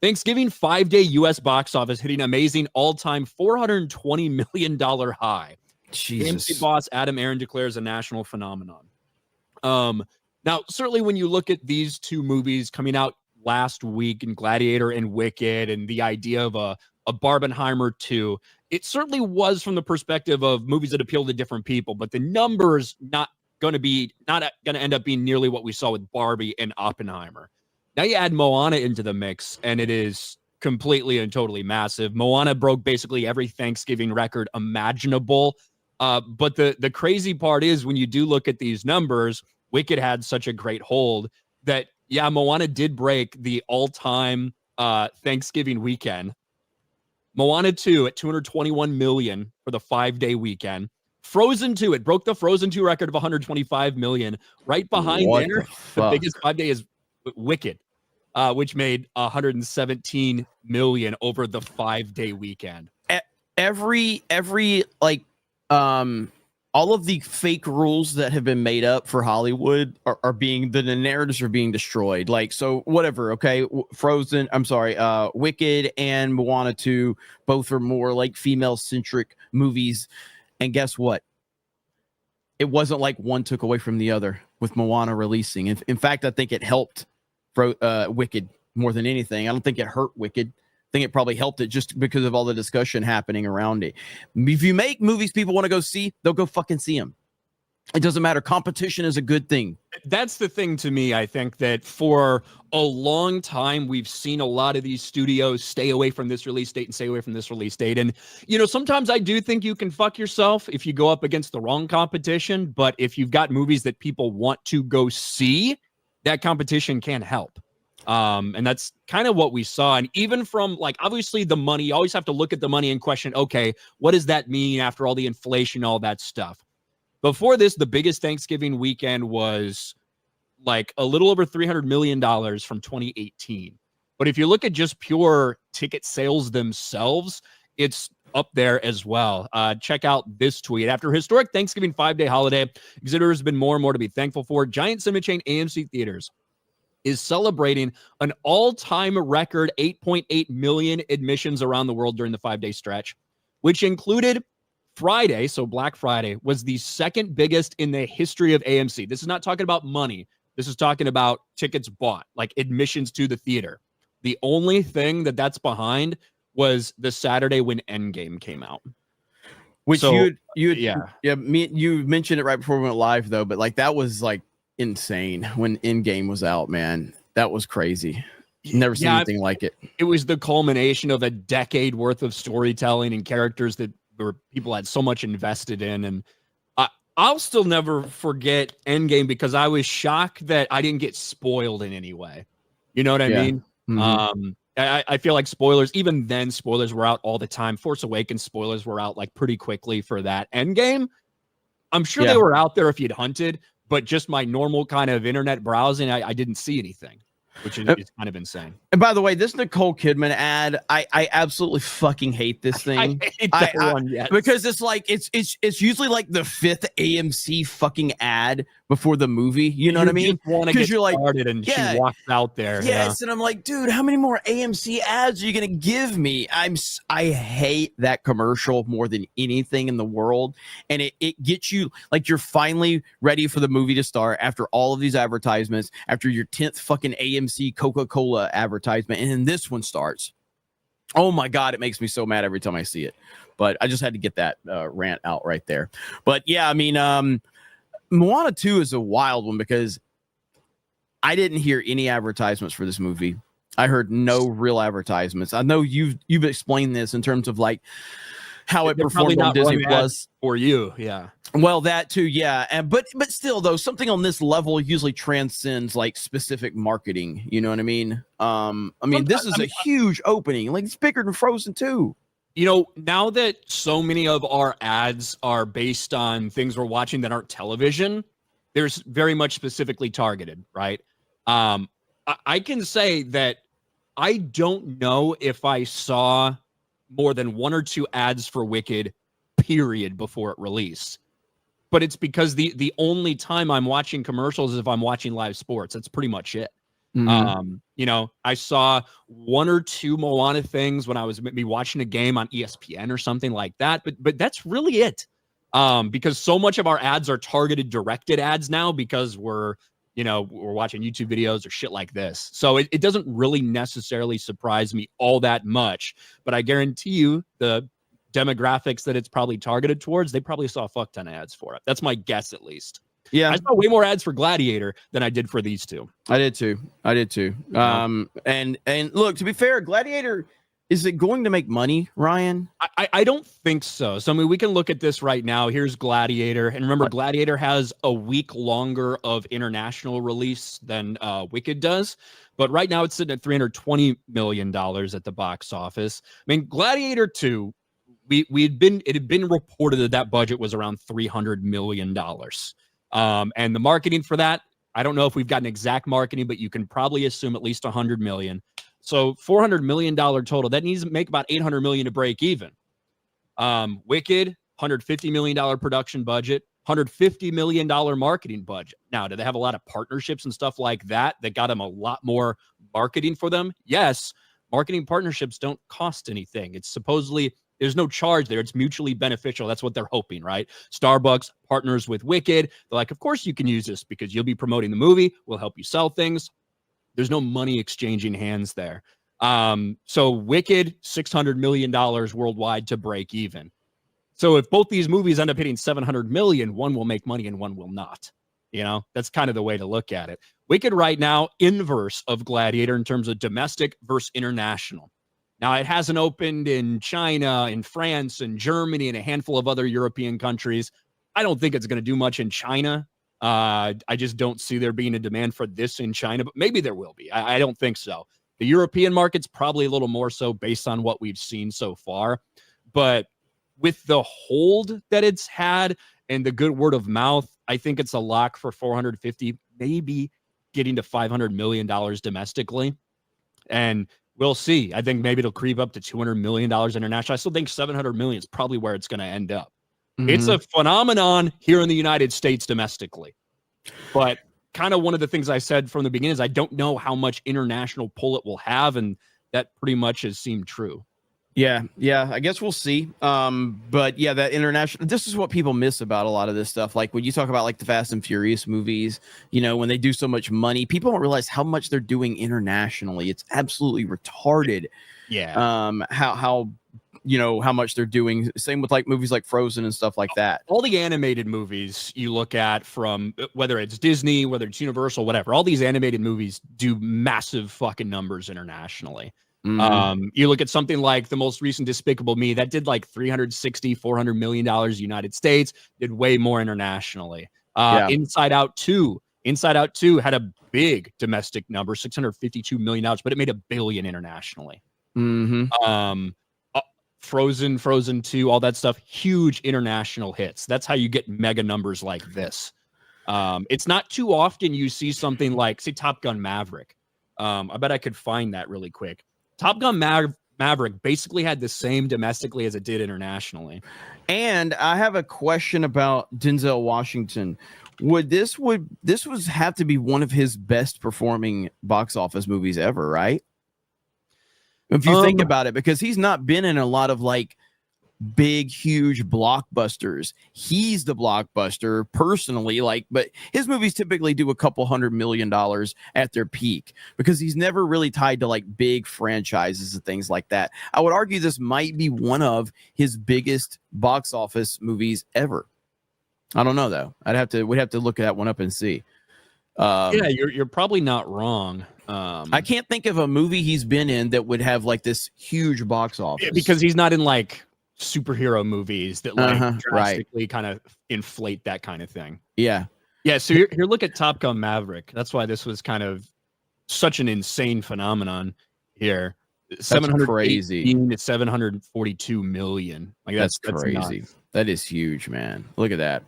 Thanksgiving 5-day U.S. box office hitting amazing all-time $420 million high. Jesus. AMC boss Adam Aaron declares a national phenomenon. Now, certainly when you look at these two movies coming out last week in Gladiator and Wicked and the idea of a Barbenheimer 2, it certainly was from the perspective of movies that appeal to different people, but the numbers not going to end up being nearly what we saw with Barbie and Oppenheimer. Now you add Moana into the mix, and it is completely and totally massive. Moana broke basically every Thanksgiving record imaginable. But the crazy part is when you do look at these numbers, Wicked had such a great hold that, yeah, Moana did break the all-time Thanksgiving weekend. Moana 2 at $221 million for the 5-day weekend. Frozen 2, it broke the Frozen 2 record of $125 million. Right behind there, the biggest 5-day is Wicked, which made $117 million over the 5-day weekend. Every like all of the fake rules that have been made up for Hollywood are being, the narratives are being destroyed. Like, so whatever. Okay. Wicked and Moana 2, both are more like female centric movies. And guess what? It wasn't like one took away from the other with Moana releasing. In fact, I think it helped Wicked more than anything. I don't think it hurt Wicked. I think it probably helped it just because of all the discussion happening around it. If you make movies people want to go see, they'll go fucking see them. It doesn't matter. Competition is a good thing. That's the thing to me. I think that for a long time, we've seen a lot of these studios stay away from this release date and stay away from this release date. And, sometimes I do think you can fuck yourself if you go up against the wrong competition. But if you've got movies that people want to go see, that competition can help. And that's kind of what we saw. And even from, like, obviously the money, you always have to look at the money and question, okay, what does that mean after all the inflation, all that stuff? Before this, the biggest Thanksgiving weekend was like a little over $300 million from 2018. But if you look at just pure ticket sales themselves, it's up there as well. Check out this tweet. After historic Thanksgiving 5-day holiday, exhibitors have been more and more to be thankful for. Giant cinema chain AMC Theaters is celebrating an all-time record 8.8 million admissions around the world during the 5-day stretch, which included Friday. So Black Friday was the second biggest in the history of AMC. This is not talking about money. This is talking about tickets bought, like admissions to the theater. The only thing that's behind was the Saturday when Endgame came out. Which you mentioned it right before we went live though, but like that was like insane when Endgame was out, man. That was crazy. Never seen anything like it. It was the culmination of a decade worth of storytelling and characters that people had so much invested in. And I'll still never forget Endgame because I was shocked that I didn't get spoiled in any way. You know what I mean? Mm-hmm. I feel like spoilers, even then spoilers were out all the time. Force Awakens spoilers were out like pretty quickly for that. Endgame, I'm sure they were out there if you'd hunted, but just my normal kind of internet browsing, I didn't see anything, which is kind of insane. And by the way, this Nicole Kidman ad, I absolutely fucking hate this thing. I hate that one, yes. Because it's like it's usually like the 5th AMC fucking ad before the movie. You know what I mean? Because you're like, and she walks out there. Yes, and I'm like, dude, how many more AMC ads are you gonna give me? I hate that commercial more than anything in the world, and it gets you like you're finally ready for the movie to start after all of these advertisements, after your 10th fucking AMC Coca-Cola advertisement, and then this one starts. Oh my god, it makes me so mad every time I see it. But I just had to get that rant out right there. But yeah, I mean, Moana 2 is a wild one because I didn't hear any advertisements for this movie. I heard no real advertisements. I know you've explained this in terms of like how it performed on Disney Plus for you. Yeah. Well, that too. Yeah. And but still though, something on this level usually transcends like specific marketing. You know what I mean? This is a huge opening. Like it's bigger than Frozen 2. You know, now that so many of our ads are based on things we're watching that aren't television, there's very much specifically targeted, right? I can say that I don't know if I saw more than 1 or 2 ads for Wicked, period, before it released. But it's because the only time I'm watching commercials is if I'm watching live sports. That's pretty much it. You know, I saw one or two Moana things when I was maybe watching a game on ESPN or something like that, but that's really it. Because so much of our ads are targeted, directed ads now because we're watching YouTube videos or shit like this. So it doesn't really necessarily surprise me all that much, but I guarantee you the demographics that it's probably targeted towards, they probably saw a fuck ton of ads for it. That's my guess, at least. Yeah, I saw way more ads for Gladiator than I did for these two. I did too. And look, to be fair, Gladiator, is it going to make money, Ryan? I don't think so. So I mean, we can look at this right now. Here's Gladiator, and remember, Gladiator has a week longer of international release than Wicked does. But right now, it's sitting at $320 million at the box office. I mean, Gladiator 2, it had been reported that budget was around $300 million. And the marketing for that, I don't know if we've gotten exact marketing, but you can probably assume at least $100 million. So $400 million total. That needs to make about $800 million to break even. Wicked, $150 million production budget, $150 million marketing budget. Now, do they have a lot of partnerships and stuff like that got them a lot more marketing for them? Yes. Marketing partnerships don't cost anything. It's supposedly, there's no charge there. It's mutually beneficial. That's what they're hoping, right? Starbucks partners with Wicked. They're like, of course you can use this because you'll be promoting the movie. We'll help you sell things. There's no money exchanging hands there. So Wicked, $600 million worldwide to break even. So if both these movies end up hitting $700 million, one will make money and one will not. You know, that's kind of the way to look at it. Wicked right now, inverse of Gladiator in terms of domestic versus international. Now, it hasn't opened in China, in France, and Germany, and a handful of other European countries. I don't think it's going to do much in China. I just don't see there being a demand for this in China, but maybe there will be. I don't think so. The European market's probably a little more so based on what we've seen so far. But with the hold that it's had and the good word of mouth, I think it's a lock for 450, maybe getting to $500 million domestically. And we'll see. I think maybe it'll creep up to $200 million international. I still think $700 million is probably where it's going to end up. Mm-hmm. It's a phenomenon here in the United States domestically. But kind of one of the things I said from the beginning is I don't know how much international pull it will have, and that pretty much has seemed true. Yeah, I guess we'll see. But yeah, that international, this is what people miss about a lot of this stuff. Like when you talk about like the Fast and Furious movies, you know, when they do so much money, people don't realize how much they're doing internationally. It's absolutely retarded. Yeah. How much they're doing. Same with like movies like Frozen and stuff like that. All the animated movies you look at, from whether it's Disney, whether it's Universal, whatever, all these animated movies do massive fucking numbers internationally. Mm-hmm. You look at something like the most recent Despicable Me, that did like $360-400 million United States, did way more internationally. Inside Out 2 had a big domestic number, $652 million, but it made $1 billion internationally. Mm-hmm. Frozen 2, all that stuff, huge international hits. That's how you get mega numbers like this. It's not too often you see something like, say, Top Gun Maverick. I bet I could find that really quick. Top Gun Maverick basically had the same domestically as it did internationally. And I have a question about Denzel Washington. This have to be one of his best performing box office movies ever, right? If you think about it, because he's not been in a lot of like big, huge blockbusters. He's the blockbuster personally, but his movies typically do a couple $100 million at their peak because he's never really tied to like big franchises and things like that. I would argue this might be one of his biggest box office movies ever. I don't know though. We'd have to look that one up and see. You're probably not wrong. I can't think of a movie he's been in that would have like this huge box office because he's not in like superhero movies that like drastically kind of inflate that kind of thing. Yeah. So here, look at Top Gun Maverick. That's why this was kind of such an insane phenomenon here. That's crazy. It's 742 million. Like that's crazy. That is huge, man. Look at that.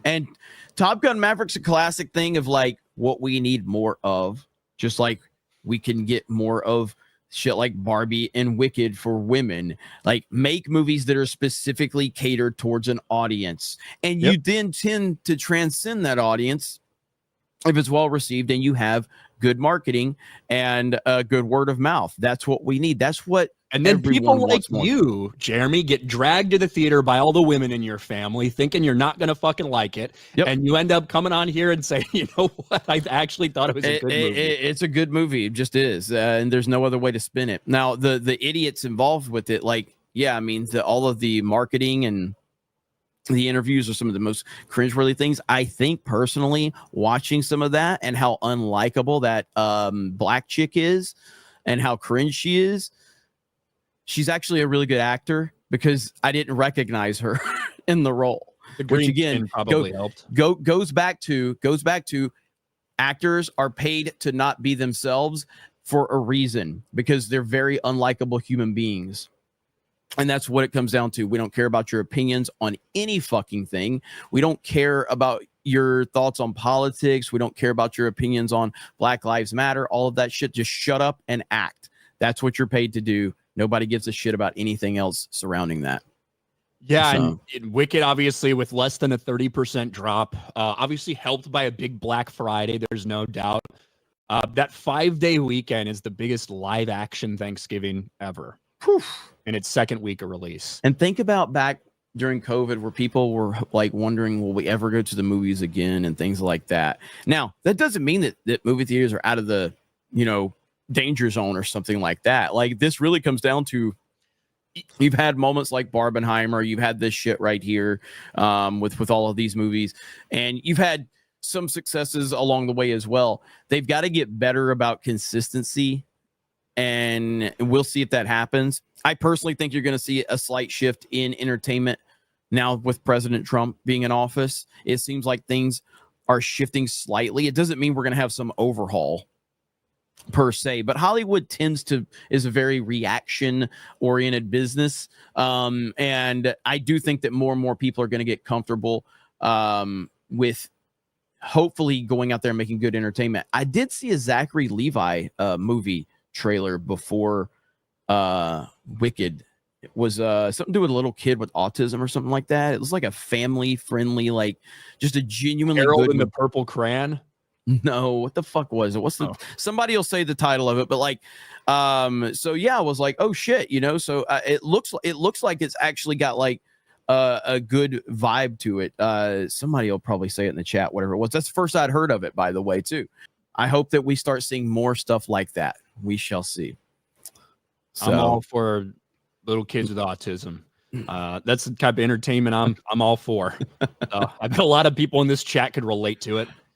And Top Gun Maverick's a classic thing of like what we need more of, just like we can get more of shit like Barbie and Wicked for women. Like make movies that are specifically catered towards an audience, and you then tend to transcend that audience if it's well received and you have good marketing and good word of mouth. That's what we need. That's what And then people like wants more. you, Jeremy, get dragged to the theater by all the women in your family thinking you're not going to fucking like it. Yep. And you end up coming on here and saying, you know what? I actually thought it was a good movie. It's a good movie. It just is. And there's no other way to spin it. Now, the idiots involved with it, like, yeah, I mean, all of the marketing and the interviews are some of the most cringeworthy things. I think personally, watching some of that and how unlikable that black chick is and how cringe she is, she's actually a really good actor because I didn't recognize her in the role. Which again probably helped. Goes back to actors are paid to not be themselves for a reason because they're very unlikable human beings. And that's what it comes down to. We don't care about your opinions on any fucking thing. We don't care about your thoughts on politics. We don't care about your opinions on Black Lives Matter. All of that shit. Just shut up and act. That's what you're paid to do. Nobody gives a shit about anything else surrounding that. Yeah, so. And Wicked, obviously, with less than a 30% drop, obviously helped by a big Black Friday, there's no doubt. That 5-day weekend is the biggest live-action Thanksgiving ever. Whew. In its second week of release. And think about back during COVID where people were like wondering, will we ever go to the movies again and things like that. Now, that doesn't mean that movie theaters are out of the, danger zone or something like that. Like, this really comes down to, you've had moments like Barbenheimer, you've had this shit right here with all of these movies, and you've had some successes along the way as well. They've got to get better about consistency, and we'll see if that happens. I personally think you're going to see a slight shift in entertainment now with President Trump being in office. It seems like things are shifting slightly. It doesn't mean we're going to have some overhaul per se, but Hollywood is a very reaction oriented business. And I do think that more and more people are going to get comfortable with hopefully going out there and making good entertainment. I did see a Zachary Levi movie trailer before Wicked. It was something to do with a little kid with autism or something like that. It was like a family friendly, like just a genuinely Harold good in the Purple Crayon. No, what the fuck was it? Somebody will say the title of it, but like, so yeah, I was like, oh shit, so it looks like it's actually got like a good vibe to it. Somebody will probably say it in the chat, whatever it was. That's the first I'd heard of it, by the way, too. I hope that we start seeing more stuff like that. We shall see. So, I'm all for little kids with autism. That's the type of entertainment I'm all for. I bet a lot of people in this chat could relate to it.